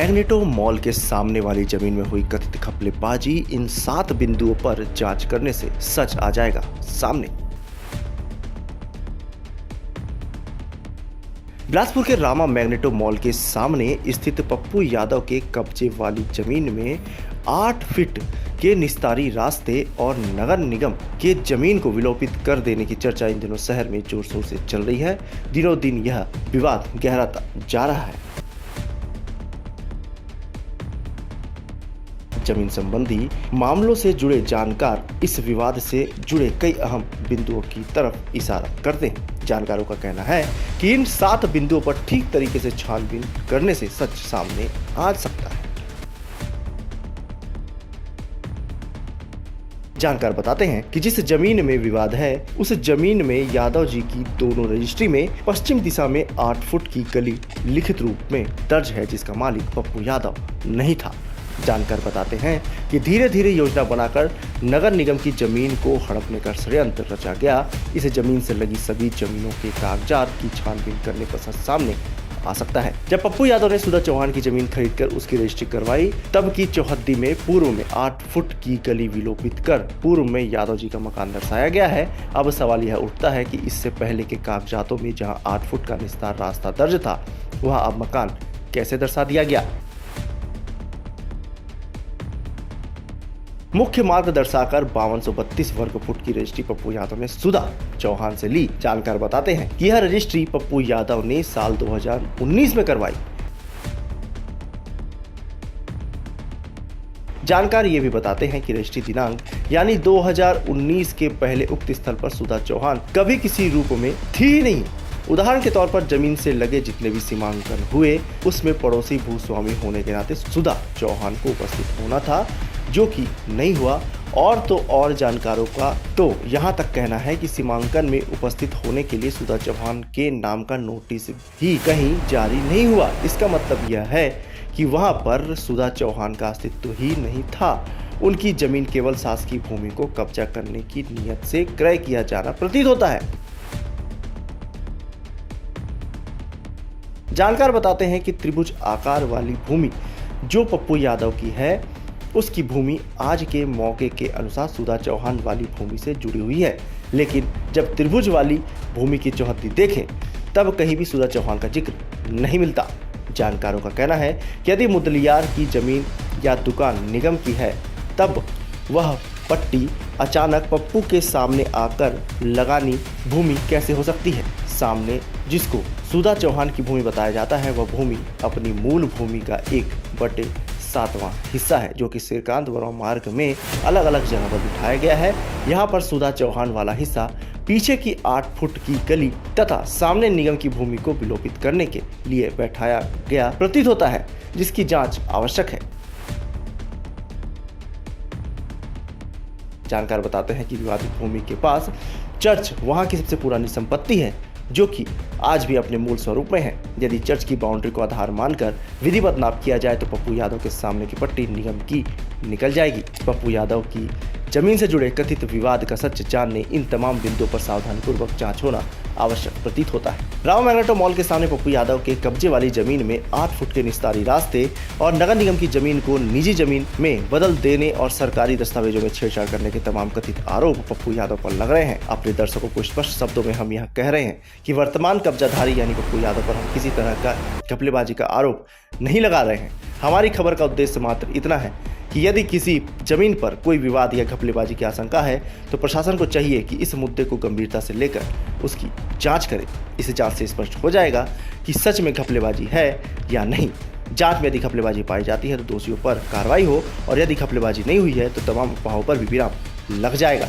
Magneto mall के सामने वाली जमीन में हुई कथित घपलेबाजी, इन 7 बिंदुओं पर जांच करने से सच आ जाएगा सामने। बिलासपुर के रामा मैग्नेटो मॉल के सामने स्थित पप्पू यादव के कब्जे वाली जमीन में 8 फीट के निस्तारी रास्ते और नगर निगम के जमीन को विलोपित कर देने की चर्चा इन दिनों शहर में जोर शोर से चल रही है। दिनों दिन यह विवाद गहराता जा रहा है। जमीन संबंधी मामलों से जुड़े जानकार इस विवाद से जुड़े कई अहम बिंदुओं की तरफ इशारा करते हैं। जानकारों का कहना है कि इन 7 बिंदुओं पर ठीक तरीके से छानबीन करने से सच सामने आ सकता है। जानकार बताते हैं कि जिस जमीन में विवाद है उस जमीन में यादव जी की दोनों रजिस्ट्री में पश्चिम दिशा में 8 फुट की गली लिखित रूप में दर्ज है, जिसका मालिक पप्पू यादव नहीं था। जानकार बताते हैं कि धीरे धीरे योजना बनाकर नगर निगम की जमीन को हड़पने का षड्यंत्र रचा गया। इस जमीन से लगी सभी जमीनों के कागजात की छानबीन करने पर सच सामने आ सकता है। जब पप्पू यादव ने सुधा चौहान की जमीन खरीदकर उसकी रजिस्ट्री करवाई, तब की चौहद्दी में पूर्व में 8 फुट की गली विलोपित कर पूर्व में यादव जी का मकान दर्शाया गया है। अब सवाल यह उठता है कि इससे पहले के कागजातों में जहां 8 फुट का निस्तार रास्ता दर्ज था, वहां अब मकान कैसे दर्शा दिया गया। मुख्य मार्ग दर्शाकर 5232 वर्ग फुट की रजिस्ट्री पप्पू यादव ने सुधा चौहान से ली। जानकार बताते हैं कि यह रजिस्ट्री पप्पू यादव ने साल 2019 में करवाई। जानकार ये भी बताते हैं कि रजिस्ट्री दिनांक यानी 2019 के पहले उक्त स्थल पर सुधा चौहान कभी किसी रूप में थी नहीं। उदाहरण के तौर पर जमीन से लगे जितने भी सीमांकन हुए उसमें पड़ोसी भूस्वामी होने के नाते सुधा चौहान को उपस्थित होना था, जो कि नहीं हुआ। और तो और जानकारों का तो यहाँ तक कहना है कि सीमांकन में उपस्थित होने के लिए सुधा चौहान के नाम का नोटिस भी कहीं जारी नहीं हुआ। इसका मतलब यह है कि वहाँ पर सुधा चौहान का अस्तित्व ही नहीं था। उनकी जमीन केवल शासकीय भूमि को कब्जा करने की नीयत से क्रय किया जाना प्रतीत होता है। जानकार बताते हैं कि त्रिभुज आकार वाली भूमि जो पप्पू यादव की है, उसकी भूमि आज के मौके के अनुसार सुधा चौहान वाली भूमि से जुड़ी हुई है। लेकिन जब त्रिभुज वाली भूमि की चौहद्दी देखें तब कहीं भी सुधा चौहान का जिक्र नहीं मिलता। जानकारों का कहना है कि यदि मुदलियार की जमीन या दुकान निगम की है, तब वह पट्टी अचानक पप्पू के सामने आकर लगानी भूमि कैसे हो सकती है। सामने जिसको सुधा चौहान की भूमि बताया जाता है, वह भूमि अपनी मूल भूमि का 1/7वां हिस्सा है, जो कि श्रीकांत वर्मा मार्ग में अलग अलग जगह पर बिठाया गया है। यहाँ पर सुधा चौहान वाला हिस्सा पीछे की 8 फुट की गली तथा सामने निगम की भूमि को विलोपित करने के लिए बैठाया गया प्रतीत होता है, जिसकी जांच आवश्यक है। जानकार बताते हैं कि विवादित भूमि के पास चर्च वहां की सबसे पुरानी संपत्ति है, जो कि आज भी अपने मूल स्वरूप में है। यदि चर्च की बाउंड्री को आधार मानकर विधिवत नाप किया जाए तो पप्पू यादव के सामने की पट्टी निगम की निकल जाएगी। पप्पू यादव की जमीन से जुड़े कथित विवाद का सच जानने इन तमाम बिंदुओं पर सावधानीपूर्वक जांच होना आवश्यक प्रतीत होता है। रामा मैग्नेटो मॉल के सामने पप्पू यादव के कब्जे वाली जमीन में 8 फुट के निस्तारी रास्ते और नगर निगम की जमीन को निजी जमीन में बदल देने और सरकारी दस्तावेजों में छेड़छाड़ करने के तमाम कथित आरोप पप्पू यादव पर लग रहे हैं। अपने दर्शकों को स्पष्ट शब्दों में हम यह कह रहे हैं कि वर्तमान कब्जाधारी यानी पप्पू यादव पर हम किसी तरह का घपलेबाजी का आरोप नहीं लगा रहे हैं। हमारी खबर का उद्देश्य मात्र इतना है कि यदि किसी जमीन पर कोई विवाद या घपलेबाजी की आशंका है तो प्रशासन को चाहिए कि इस मुद्दे को गंभीरता से लेकर उसकी जांच करे। इस जांच से स्पष्ट हो जाएगा कि सच में घपलेबाजी है या नहीं। जांच में यदि घपलेबाजी पाई जाती है तो दोषियों पर कार्रवाई हो, और यदि घपलेबाजी नहीं हुई है तो तमाम अफवाहों पर भी विराम लग जाएगा।